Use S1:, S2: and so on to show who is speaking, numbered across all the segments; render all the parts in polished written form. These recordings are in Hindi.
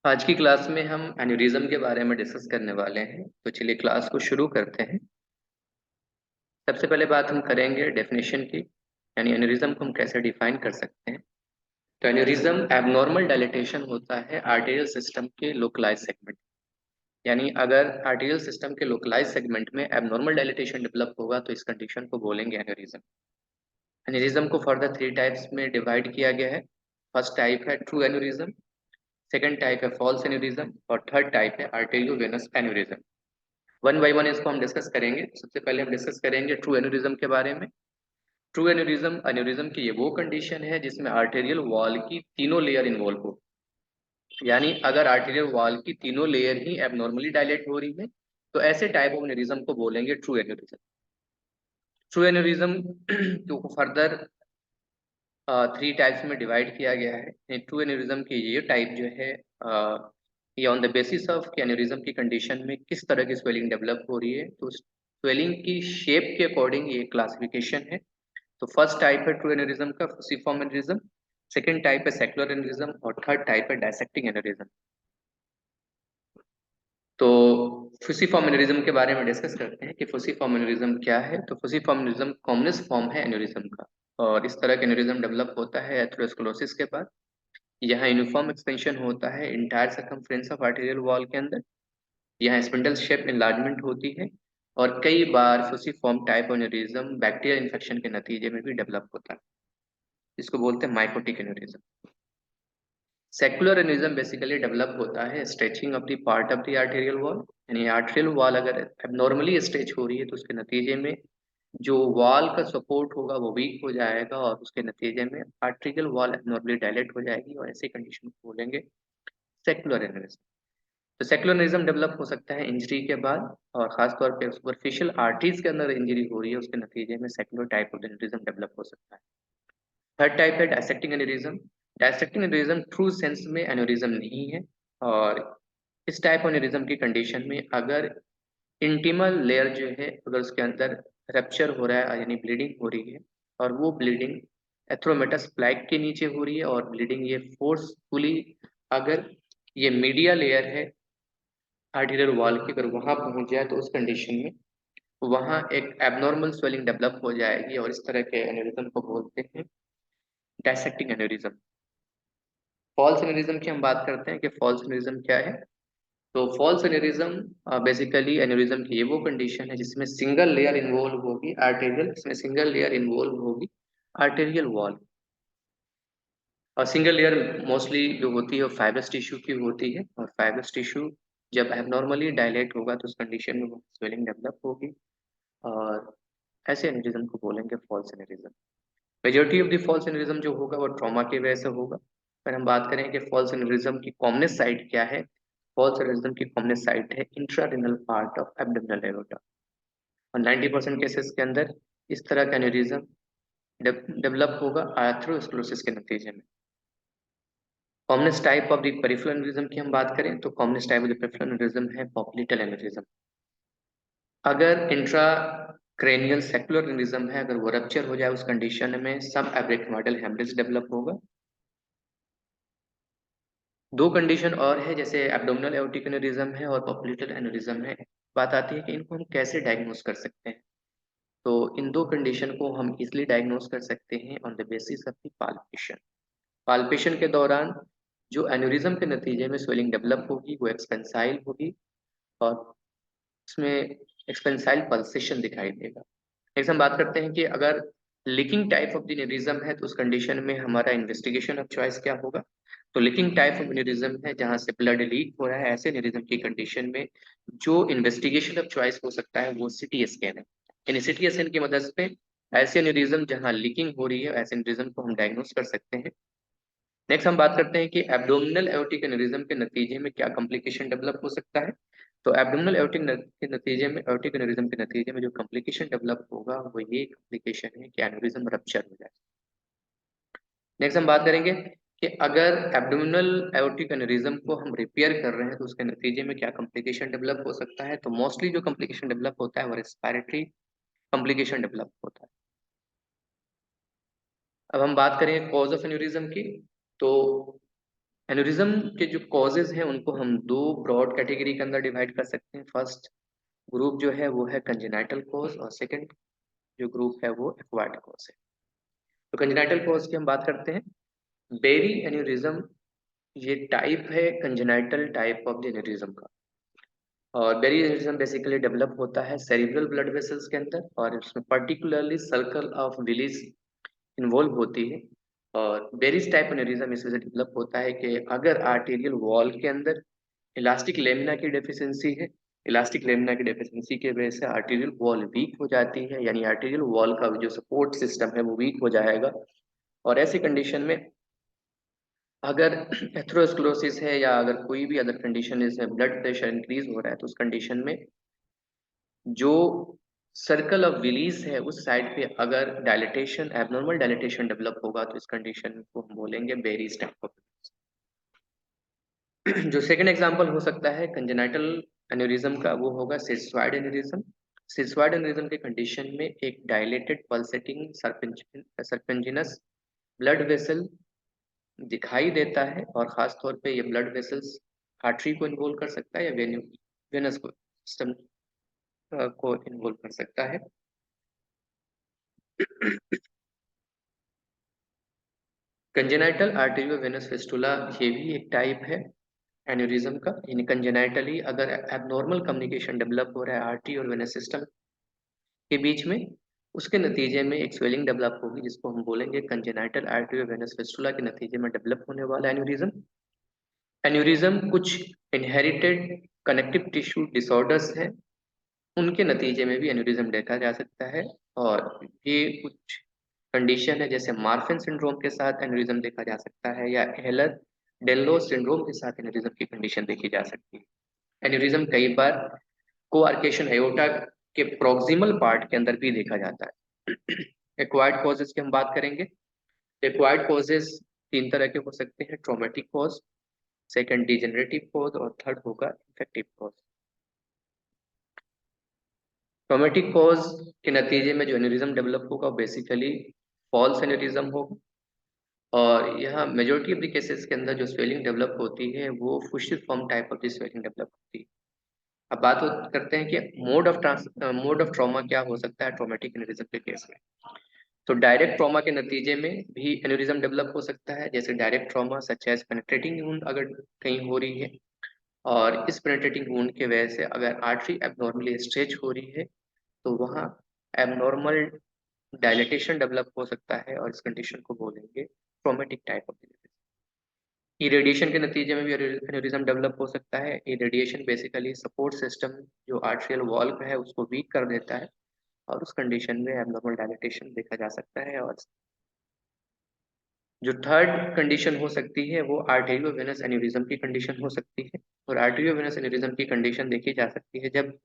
S1: आज की क्लास में हम एन्यूरिज्म के बारे में डिस्कस करने वाले हैं। तो चलिए क्लास को शुरू करते हैं। सबसे पहले बात हम करेंगे डेफिनेशन की, यानी एन्यूरिज्म को हम कैसे डिफाइन कर सकते हैं। तो एन्यूरिज्म एबनॉर्मल डायलेटेशन होता है आर्टेरियल सिस्टम के लोकलाइज सेगमेंट। यानी अगर आर्टेरियल सिस्टम के लोकलाइज सेगमेंट में एबनॉर्मल डायलेटेशन डेवलप होगा तो इस कंडीशन को बोलेंगे एन्यूरिज्म। एन्यूरिज्म को फर्दर 3 टाइप्स में डिवाइड किया गया है। फर्स्ट टाइप है ट्रू एन्यूरिज्म, सेकंड टाइप है फॉल्स एन्यूरिज्म और थर्ड टाइप है arteriovenous aneurysm. One by one इसको हम डिस्कस करेंगे। सबसे पहले हम डिस्कस करेंगे ट्रू एन्यूरिज्म के बारे में। ट्रू एन्यूरिज्म एन्यूरिज्म की ये वो कंडीशन है जिसमें आर्टेरियल वॉल की तीनों लेयर इन्वॉल्व हो। यानी अगर आर्टेरियल वॉल की तीनों लेयर ही एबनॉर्मली डायलेट हो रही है तो ऐसे टाइप ऑफ एन्यूरिज्म को बोलेंगे ट्रू एन्यूरिज्म। ट्रू एन्यूरिज्म को फर्दर 3 टाइप्स में डिवाइड किया गया है। ट्रू एन्यूरिज्म की ये टाइप जो है ये ऑन द बेसिस ऑफ कि एन्यूरिज्म की कंडीशन में किस तरह की स्वेलिंग डेवलप हो रही है, तो स्वेलिंग की शेप के अकॉर्डिंग ये क्लासिफिकेशन है। तो फर्स्ट टाइप है ट्रू एन्यूरिज्म का फुसिफॉर्म एन्यूरिज्म, सेकंड टाइप है सेक्युलर एन्यूरिज्म और थर्ड टाइप है डायसेक्टिंग एन्यूरिज्म। तो फुसिफॉर्म एन्यूरिज्म के बारे में डिस्कस करते हैं कि फुसिफॉर्म एन्यूरिज्म क्या है। तो फुसिफॉर्म एन्यूरिज्म कॉमनेस्ट फॉर्म है एन्यूरिज्म का, और इस तरह का एन्यूरिज्म डेवलप होता है एथेरोस्क्लेरोसिस के बाद। यहाँ यूनिफॉर्म एक्सपेंशन होता है entire circumference of arterial wall के अंदर। यहाँ स्पिंडल शेप एनलार्जमेंट होती है, और कई बार फुसिफॉर्म टाइप एन्यूरिज्म बैक्टीरियल इन्फेक्शन के नतीजे में भी डेवलप होता है। इसको बोलते हैं mycotic aneurysm. Secular aneurysm basically develop होता है stretching of the part of the arterial wall. यानी आर्टेरियल वॉल अगर एबनॉर्मली स्ट्रेच हो रही है तो उसके नतीजे में जो वॉल का सपोर्ट होगा वो वीक हो जाएगा, और उसके नतीजे में आर्टेरियल वॉल एबनॉर्मली डायलेट हो जाएगी, और ऐसी कंडीशन को बोलेंगे सेक्युलर एन्यूरिज्म। तो सेक्युलर एन्यूरिज्म डेवलप हो सकता है इंजरी के बाद, और खासतौर पे सुपरफिशियल आर्टरीज के अंदर इंजरी हो रही है उसके नतीजे में secular type of aneurysm develop हो सकता है। थर्ड टाइप है dissecting aneurysm. Dissecting aneurysm true sense में एन्यूरिज्म नहीं है, और इस टाइप एन्यूरिज्म की कंडीशन में अगर इंटीमल लेयर जो है अगर उसके अंदर रप्चर हो रहा है यानी ब्लीडिंग हो रही है, और वो ब्लीडिंग एथ्रोमेटस प्लैक के नीचे हो रही है, और ब्लीडिंग ये फोर्सफुली अगर ये मीडिया लेयर है आर्टेरियल वॉल की अगर वहां पहुंच जाए तो उस कंडीशन में वहां एक एबनॉर्मल स्वेलिंग डेवलप हो जाएगी, और इस तरह के एन्यूरिज्म को बोलते हैं डायसेक्टिंग एन्यूरिज्म। फॉल्स एन्यूरिज्म की हम बात करते हैं कि फॉल्स एन्यूरिज्म क्या है। तो फॉल्स एन्यूरिज्म बेसिकली एन्यूरिज्म की ये वो कंडीशन है जिसमें सिंगल लेयर इन्वॉल्व होगी आर्टेरियल, इसमें सिंगल लेयर इन्वॉल्व होगी आर्टेरियल वॉल, और सिंगल लेयर मोस्टली जो होती है वो फाइब्रस टिश्यू की होती है, और फाइब्रस टिश्यू जब एबनॉर्मली डायलेट होगा तो उस कंडीशन में स्वेलिंग डेवलप होगी, और ऐसे एन्यूरिज्म को बोलेंगे false aneurysm. Majority of the false aneurysm जो होगा वो ट्रॉमा की वजह से होगा। अगर हम बात करें कि फॉल्स एन्यूरिज्म की कॉमनेस्ट साइट क्या है, फॉल्स एन्यूरिज्म की कॉमनेस्ट साइट है इंट्रारेनल पार्ट ऑफ एब्डोमिनल एओर्टा, और 90% केसेस के अंदर इस तरह का एन्यूरिज्म डेवलप होगा आर्थरोस्क्लेरोसिस के नतीजे में। Commonest type of the peripheral aneurysm की हम बात करें तो commonest type of the peripheral aneurysm है पॉप्लिटल एन्यूरिज्म। अगर इंट्रा क्रेनियल सेक्युलर एन्यूरिज्म है, अगर वो रप्चर हो जाए उस कंडीशन में सब एब्रेक्टोमाइडल हेमरेज डेवलप होगा। दो कंडीशन और है, जैसे एब्डोमिनल एओर्टिक एन्यूरिज्म है और पॉप्लिटल एन्यूरिज्म है। बात आती है कि इनको हम कैसे डायग्नोस कर सकते हैं। तो इन दो कंडीशन को हम इजिली डायग्नोस कर सकते हैं on the basis of the palpation. Palpation के दौरान जो एन्यूरिज्म के नतीजे में स्वेलिंग डेवलप होगी वो एक्सपेंसाइल होगी, और उसमें एक्सपेंसाइल पल्सेशन दिखाई देगा। नेक्स्ट हम बात करते हैं कि अगर leaking type of the aneurysm है तो उस कंडीशन में हमारा इन्वेस्टिगेशन ऑफ चॉइस क्या होगा। तो लीकिंग टाइप ऑफ एन्यूरिज्म है जहां से ब्लड लीक हो रहा है, ऐसे एन्यूरिज्म की कंडीशन में जो इन्वेस्टिगेशन ऑफ चॉइस हो सकता है वो सिटी स्कैन है। इन सिटी स्कैन की मदद से ऐसे एन्यूरिज्म जहां लीकिंग हो रही है ऐसे एन्यूरिज्म को हम डायग्नोस कर सकते हैं। नेक्स्ट हम बात करते हैं कि एब्डोमिनल एओर्टिक एन्यूरिज्म के नतीजे में क्या कॉम्प्लिकेशन डेवलप हो सकता है। तो एब्डोमिनल एओर्टिक के नतीजे में एओर्टिक एन्यूरिज्म के नतीजे में जो कॉम्प्लिकेशन डेवलप होगा वो ये कॉम्प्लिकेशन है कि एन्यूरिज्म रप्चर हो जाए। नेक्स्ट हम बात करेंगे कि अगर एब्डोमिनल एओर्टिक एन्यूरिज्म को हम रिपेयर कर रहे हैं तो उसके नतीजे में क्या कॉम्प्लिकेशन डेवलप हो सकता है। तो मोस्टली जो कॉम्प्लिकेशन डेवलप होता है वो रेस्पिरेटरी कॉम्प्लिकेशन डेवलप होता है। अब हम बात करें कॉज ऑफ एन्यूरिज्म की। तो एन्यूरिज्म के जो कॉजेज हैं उनको हम दो ब्रॉड कैटेगरी के अंदर डिवाइड कर सकते हैं। फर्स्ट ग्रुप जो है वो है कंजेनाइटल कॉज, और सेकंड जो ग्रुप है वो एक्वायर्ड कॉज है। तो कंजेनाइटल कॉज की हम बात करते हैं। बेरी एन्यूरिज्म ये टाइप है congenital type of the aneurysm का। और बेरी एन्यूरिज्म बेसिकली डेवलप होता है सेरिब्रल ब्लड वेसल्स के अंदर, और इसमें particularly circle of Willis involve होती है। और बेरीज टाइप एन्यूरिज्म इस वजह से डेवलप होता है कि अगर आर्टेरियल वॉल के अंदर इलास्टिक लेमिना की डेफिशिएंसी है, इलास्टिक लेमिना की डेफिशिएंसी की वजह से आर्टेरियल वॉल वीक हो जाती है, यानी आर्टेरियल वॉल का जो सपोर्ट सिस्टम है वो वीक हो जाएगा। और ऐसी कंडीशन में अगर एथेरोस्क्लेरोसिस है या अगर कोई भी अदर कंडीशन है जिसमें ब्लड प्रेशर इंक्रीज हो रहा है, तो उस कंडीशन में जो सर्कल ऑफ विलीस है उस साइड पे अगर डायलिटेशन, एबनॉर्मल डायलिटेशन डेवलप होगा, तो इस कंडीशन को हम बोलेंगे बेरीज टाइप ऑफ। जो सेकंड एग्जांपल हो सकता है कंजेनाइटल एन्यूरिज्म का, वो होगा सिरसॉइड एन्यूरिज्म। सिरसॉइड एन्यूरिज्म के कंडीशन में एक डायलेटेड पल्सेटिंग सर्पेंजिनस ब्लड वेसल दिखाई देता है, और खास तौर पे ये ब्लड वेसल्स आर्टरी को इन्वॉल्व कर सकता है या वेनस को सिस्टम को इन्वॉल्व कर सकता है। कंजेनाइटल आर्टेरियोवेनस फिस्टुला ये भी एक टाइप है एन्यूरिज्म का, यानी कंजेनाइटली अगर एबनॉर्मल कम्युनिकेशन डेवलप हो रहा है आर्टरी और वेनस सिस्टम के बीच में, उसके नतीजे में एक स्वेलिंग डेवलप होगी जिसको हम बोलेंगे कंजेनाइटल आर्टेरियोवेनस फिस्टुला के नतीजे में डेवलप होने वाला एन्यूरिज्म। एन्यूरिज्म कुछ इनहेरिटेड कनेक्टिव टिश्यू डिसऑर्डर्स हैं, उनके नतीजे में भी एन्यूरिज्म देखा जा सकता है। और ये कुछ कंडीशन है जैसे मार्फन सिंड्रोम के साथ एन्यूरिज्म देखा जा सकता है, या हेलर डेल्लोस सिंड्रोम के साथ एन्यूरिज्म की कंडीशन देखी जा सकती है। एन्यूरिज्म कई बार कोआर्केशन एयोटा के प्रोक्सिमल पार्ट के अंदर भी देखा जाता है। एक्वायर्ड कॉजेज की हम बात करेंगे। एक्वायर्ड कॉजेज तीन तरह के हो सकते हैं, traumatic cause, second degenerative cause, और थर्ड होगा इन्फेक्टिव कॉज। ट्रॉमेटिक कॉज के नतीजे में जो एन्यूरिज्म डेवलप होगा वो बेसिकली फॉल्स एन्यूरिज्म होगा, और यह मेजोरिटी ऑफ द केसेस के अंदर जो स्वेलिंग डेवलप होती है वो फुशियल form type of the swelling develop होती है। अब करते हैं कि मोड ऑफ ट्रॉमा क्या हो सकता है ट्रॉमेटिक एन्यूरिज्म के केस में। तो डायरेक्ट ट्रॉमा के नतीजे में भी एन्यूरिज्म डेवलप हो सकता है, जैसे direct trauma such as penetrating wound अगर कहीं हो रही है, और इस पेनिट्रेटिंग वुंड की वजह से अगर आर्टरी एबनॉर्मली स्ट्रेच हो रही है, तो वहाँ एबनॉर्मल डायलिटेशन डेवलप हो सकता है, और इस कंडीशन को बोलेंगे traumatic type of aneurysm. Irradiation के नतीजे में भी एन्यूरिज्म डेवलप हो सकता है। इरेडिएशन बेसिकली सपोर्ट सिस्टम जो आर्टरियल वॉल का है उसको वीक कर देता है, और उस कंडीशन में एबनॉर्मल डायलिटेशन देखा जा सकता है। और जो थर्ड कंडीशन हो सकती है वो आर्टेरियोवेनस एन्यूरिज्म की कंडीशन हो सकती है। और आर्टेरियोवेनस एन्यूरिज्म की कंडीशन देखी जा सकती है जब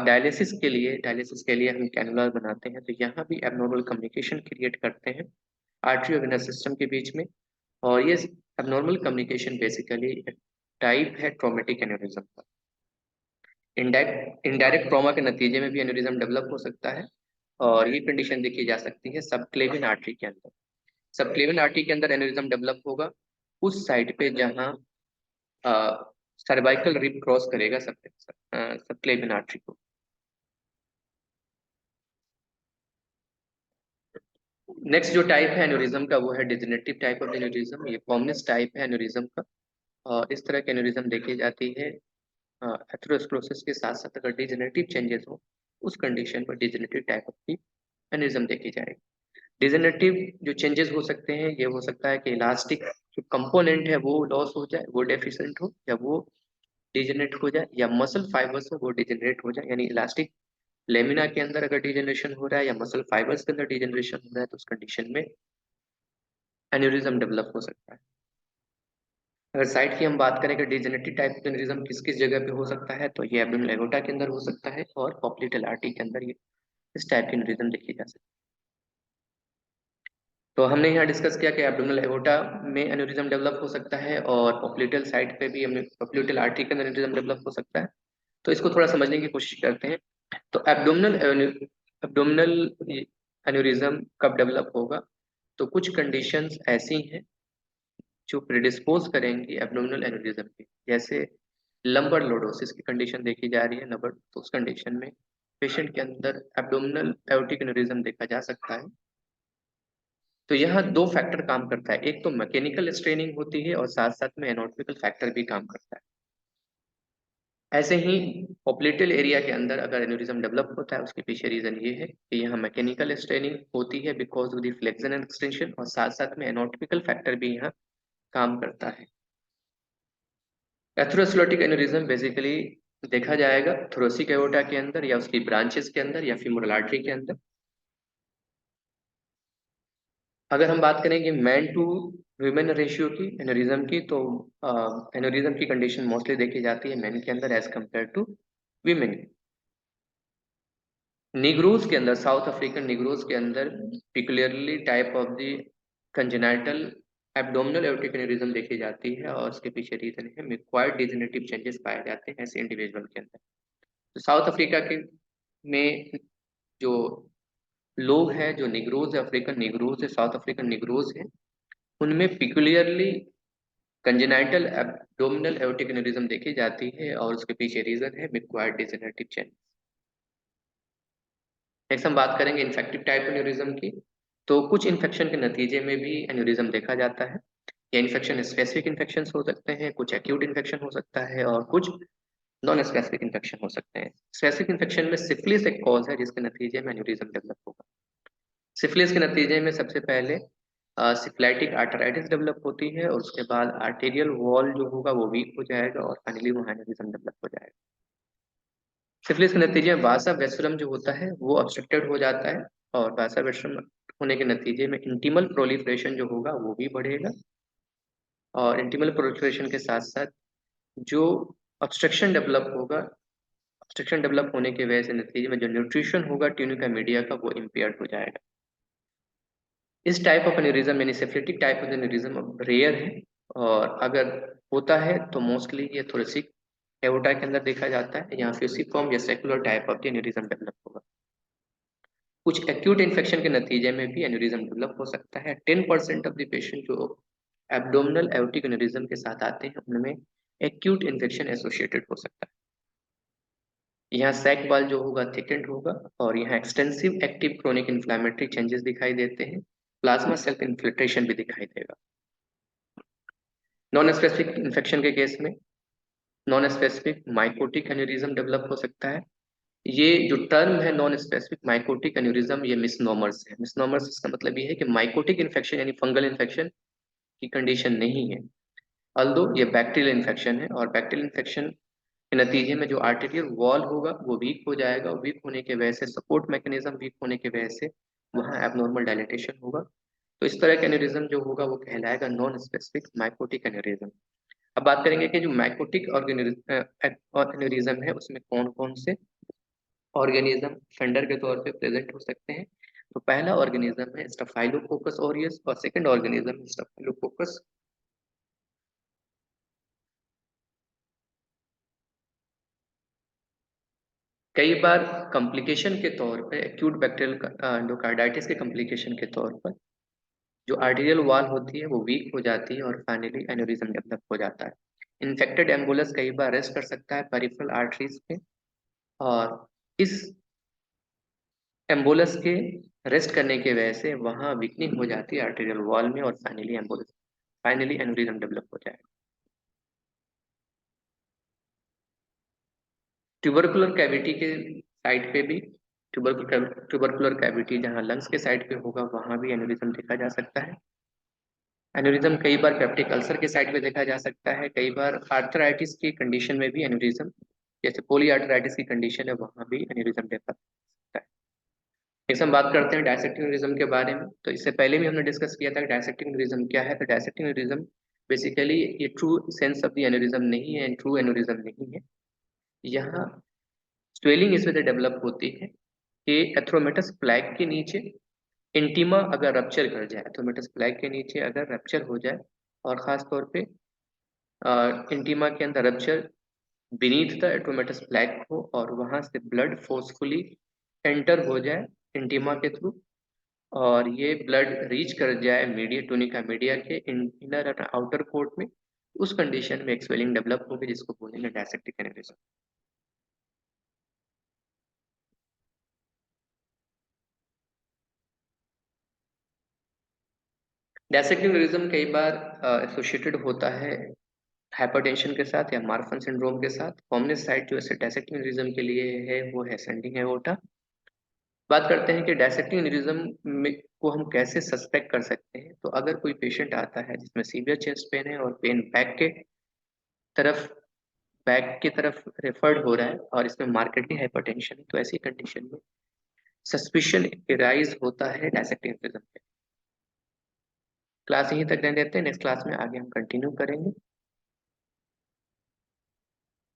S1: डायलिसिस के लिए हम कैनुला बनाते हैं, तो यहाँ भी एबनॉर्मल कम्युनिकेशन क्रिएट करते हैं आर्टरी और वेनस सिस्टम के बीच में। और ये एबनॉर्मल कम्युनिकेशन बेसिकली टाइप है ट्रॉमेटिक एन्यूरिज्म का। इनडायरेक्ट ट्रॉमा के नतीजे में भी एन्यूरिज्म डेवलप हो सकता है, और ये कंडीशन देखी जा सकती है सबक्लेविन आर्टरी के अंदर। सबक्लेविन आर्टरी के अंदर एन्यूरिज्म डेवलप होगा उस साइड पे जहाँ सर्वाइकल रिब क्रॉस करेगा सबक्लेविन आर्टरी को। नेक्स्ट जो टाइप है एन्यूरिज्म का वो है डिजेनरेटिव टाइप ऑफ एन्यूरिज्म। ये कॉमनेस्ट टाइप है एन्यूरिज्म का, और इस तरह के एन्यूरिज्म देखी जाती है एथेरोस्क्लेरोसिस के साथ साथ अगर डिजेनरेटिव चेंजेस हो उस कंडीशन पर डिजेनरेटिव टाइप ऑफ की एन्यूरिज्म देखी जाएगी। डिजेनरेटिव जो चेंजेस हो सकते हैं ये हो सकता है कि इलास्टिक जो कंपोनेंट है वो लॉस हो जाए, वो डेफिशिएंट हो, या वो डिजेनरेट हो जाए, या मसल फाइबर्स हो वो डिजेनरेट हो जाए। यानी इलास्टिक लेमिना के अंदर अगर डिजेनरेशन हो रहा है या मसल फाइबर्स के अंदर डिजेनरेशन हो रहा है, तो उस कंडीशन में एन्यूरिज्म डेवलप हो सकता है। अगर साइट की हम बात करें कि डिजेनरेटिव टाइप ऑफ एन्यूरिज्म किस किस जगह पे हो सकता है, तो ये एब्डोमिनल एओर्टा के अंदर हो सकता है, और पॉप्लिटल आर्टरी के अंदर ये इस टाइप की एन्यूरिज्म देखी जा सकती है। तो हमने यहाँ डिस्कस किया कि एब्डोमिनल एओर्टा में एन्यूरिज्म डेवलप हो सकता है, और पॉप्लिटल साइट पे भी हमने पॉप्लिटल आर्टरी के अंदर एन्यूरिज्म डेवलप हो सकता है। तो इसको थोड़ा समझने की कोशिश करते हैं। तो एब्डोमिनल एन्यूरिज्म कब डेवलप होगा, तो कुछ कंडीशंस ऐसी हैं जो प्रिडिस्पोज करेंगी एब्डोमिनल एन्यूरिज्म की, जैसे लंबर लोडोसिस की कंडीशन देखी जा रही है लंबर, तो उस कंडीशन में पेशेंट के अंदर एब्डोमिनल एओर्टिक एन्यूरिज्म देखा जा सकता है। तो यहाँ दो फैक्टर काम करता है, एक तो मैकेनिकल स्ट्रेनिंग होती है और साथ साथ में एनाटॉमिकल फैक्टर भी काम करता है। ऐसे ही पॉप्लेटल एरिया के अंदर अगर एन्यूरिज्म डेवलप होता है, उसके पीछे रीजन ये है कि यहाँ मैकेनिकल स्ट्रेनिंग होती है because of the flexion and extension, और साथ साथ में एनाटॉमिकल फैक्टर भी यहाँ काम करता है। एथेरोस्क्लेरोटिक एन्यूरिज्म बेसिकली देखा जाएगा थोरेसिक एओर्टा के अंदर या उसकी ब्रांचेस के अंदर या फीमोरल आर्टरी के अंदर। अगर हम बात करेंगे मैन टू वुमेन रेशियो की एन्यूरिज्म की, तो एन्यूरिज्म की कंडीशन मोस्टली देखी जाती है मैन के अंदर as compare to women. Negroes के अंदर, साउथ अफ्रीकन निग्रोज के अंदर peculiarly type of the congenital abdominal aortic aneurysm देखी जाती है, और उसके पीछे रीजन है मिक्वायर्ड डिजेनरेटिव चेंजेस पाए जाते हैं ऐसे इंडिविजुअल के अंदर। तो साउथ अफ्रीका के में जो लोग हैं, जो निग्रोज है, अफ्रीकन निग्रोज है, साउथ अफ्रीकन निग्रोज है, उनमें पिकुलियरली कंजेनाइटल एब्डोमिनल एओर्टिक एन्यूरिज्म देखी जाती है, और उसके पीछे रीजन है मिक्वायर्ड डिजेनरेटिव चेंज। नेक्स्ट हम बात करेंगे इन्फेक्टिव टाइप एन्यूरिज्म की। तो कुछ इन्फेक्शन के नतीजे में भी एन्यूरिज्म देखा जाता है। ये इन्फेक्शन स्पेसिफिक इन्फेक्शन हो सकते हैं, कुछ एक्यूट इन्फेक्शन हो सकता है, और कुछ नॉन स्पेसिफिक इन्फेक्शन हो सकते हैं। स्पेसिफिक इन्फेक्शन में सिफिलिस एक कॉज है जिसके नतीजे में एन्यूरिज्म डेवलप होगा। सिफिलिस के नतीजे में सबसे पहले सिफिलाइटिक आर्टराइटिस डेवलप होती है, और उसके बाद आर्टेरियल वॉल जो होगा वो वीक हो जाएगा, और फाइनली वहाँ एन्यूरिज्म डेवलप हो जाएगा। सिफिलिस के नतीजे में वासा वेस्टरम जो होता है वो ऑब्स्ट्रक्टेड हो जाता है, और वासा वेस्टरम होने के नतीजे में इंटीमल प्रोलिफरेशन जो होगा वो भी बढ़ेगा, और इंटीमल प्रोलिफरेशन के साथ साथ जो ऑब्स्ट्रक्शन डेवलप होगा, ऑब्स्ट्रक्शन डेवलप होने की वजह से नतीजे में जो न्यूट्रिशन होगा ट्यूनिका मीडिया का वो इम्पेयर्ड हो जाएगा। इस टाइप ऑफ एन्यूरिज्म यानी syphilitic type of aneurysm rare है, और अगर होता है तो मोस्टली ये थोरेसिक एओर्टा के अंदर देखा जाता है, यहाँ फ्यूसिफॉर्म या secular type of aneurysm develop होगा। कुछ एक्यूट इन्फेक्शन के नतीजे में भी एन्यूरिज्म डेवलप हो सकता है। 10% ऑफ द पेशेंट जो एब्डोमिनल एओर्टिक एन्यूरिज्म के साथ आते हैं उनमें एक्यूट इन्फेक्शन एसोसिएटेड हो सकता है। यहाँ सैक वाल जो होगा थिकेंड होगा, और यहाँ extensive active chronic inflammatory changes दिखाई देते हैं, प्लाज्मा सेल इन्फिल्ट्रेशन भी दिखाई देगा। नॉन स्पेसिफिक इन्फेक्शन के केस में non specific mycotic aneurysm develop हो सकता है। ये जो टर्म है नॉन स्पेसिफिक माइकोटिक एन्यूरिज्म, ये मिसनोमर्स है। मिसनोमर्स इसका मतलब ये है कि माइकोटिक इन्फेक्शन यानी फंगल इन्फेक्शन की कंडीशन नहीं है, अल्दो ये बैक्टीरियल इन्फेक्शन है, और बैक्टीरियल इन्फेक्शन के नतीजे में जो आर्टेरियल वॉल होगा वो वीक हो जाएगा, और वीक होने की वजह से सपोर्ट मैकेनिज्म वीक होने की वजह से वहाँ एबनॉर्मल डायलिटेशन होगा। तो इस तरह का एन्यूरिज्म जो होगा वो कहलाएगा नॉन स्पेसिफिक माइकोटिक एन्यूरिज्म। अब बात करेंगे कि जो माइकोटिक एन्यूरिज्म है उसमें कौन कौन से ऑर्गेनिज्म फेंडर के तौर पे प्रेजेंट हो सकते हैं। तो पहला ऑर्गेनिज्म है स्टाफाइलोकोकस ऑरियस, और सेकंड ऑर्गेनिज्म है स्टाफाइलोकोकस कई बार कॉम्प्लिकेशन के तौर पे एक्यूट बैक्टीरियल एंडोकार्डाइटिस के कॉम्प्लिकेशन के तौर पर जो आर्टेरियल वॉल होती है वो वीक हो जाती है, और फाइनली एन्यूरिज्म डेवलप हो जाता है। इन्फेक्टेड एम्बुलस कई बार रेस्ट कर सकता है पेरिफेरल आर्टरीज पे, और इस एम्बुलस के रेस्ट करने की वजह से वहाँ वीकनिंग हो जाती है आर्टेरियल वॉल में, और फाइनली एन्यूरिज्म डेवलप हो जाएगा। ट्यूबरकुलर कैविटी के साइड पे भी ट्यूबरकुलर कैविटी जहाँ लंग्स के साइड पे होगा वहाँ भी एन्यूरिज्म देखा जा सकता है। एन्यूरिज्म कई बार पेप्टिक अल्सर के साइड पे देखा जा सकता है, कई बार आर्थराइटिस की कंडीशन में भी एन्यूरिज्म, जैसे पोली आर्थराइटिस की कंडीशन है वहाँ भी एन्यूरिज्म देखा जा सकता है। इस हम बात करते हैं डायसेक्टिंग एन्यूरिज्म के बारे में। तो इससे पहले भी हमने डिस्कस किया था कि डायसेक्टिंग एन्यूरिज्म क्या है। तो डायसेक्टिंग एन्यूरिज्म बेसिकली ये true sense of the aneurysm नहीं है, ट्रू एन्यूरिज्म नहीं है। यहाँ स्वेलिंग इस वजह से डेवलप होती है कि एथ्रोमेटस प्लैग के नीचे इंटीमा अगर रप्चर कर जाए, एथ्रोमेटस प्लैग के नीचे अगर रप्चर हो जाए, और खास तौर पे इंटीमा के अंदर रप्चर बीनीथ द एट्रोमेटस प्लैग हो, और वहां से ब्लड फोर्सफुली एंटर हो जाए इंटीमा के थ्रू, और ये ब्लड रीच कर जाए मीडिया टूनिका मीडिया के इनर और आउटर कोट में, उस कंडीशन में एक स्वेलिंग डेवलप होगी जिसको बोलेंगे डायसेक्टिक एनेरिज्म। डायसेक्टिक एनेरिज्म कई बार एसोसिएटेड होता है हाइपरटेंशन के साथ या मार्फन सिंड्रोम के साथ। कॉमनेस्ट साइट जो ऐसे डायसेक्टिक एनेरिज्म के लिए है वो है सेंडिंग एओर्टा। बात करते हैं कि डायसेक्टिंग एनेरिज्म में को हम कैसे सस्पेक्ट कर सकते हैं। तो अगर कोई पेशेंट आता है जिसमें सीवियर चेस्ट पेन है और पेन तरफ बैक की तरफ रेफर्ड हो रहा है और इसमें मार्केटली हाइपरटेंशन है, तो ऐसी कंडीशन में सस्पिशन राइज होता है डायसेक्टिंग एनेरिज्म पे। क्लास यहीं तक रहने देते हैं, नेक्स्ट क्लास में आगे हम कंटिन्यू करेंगे।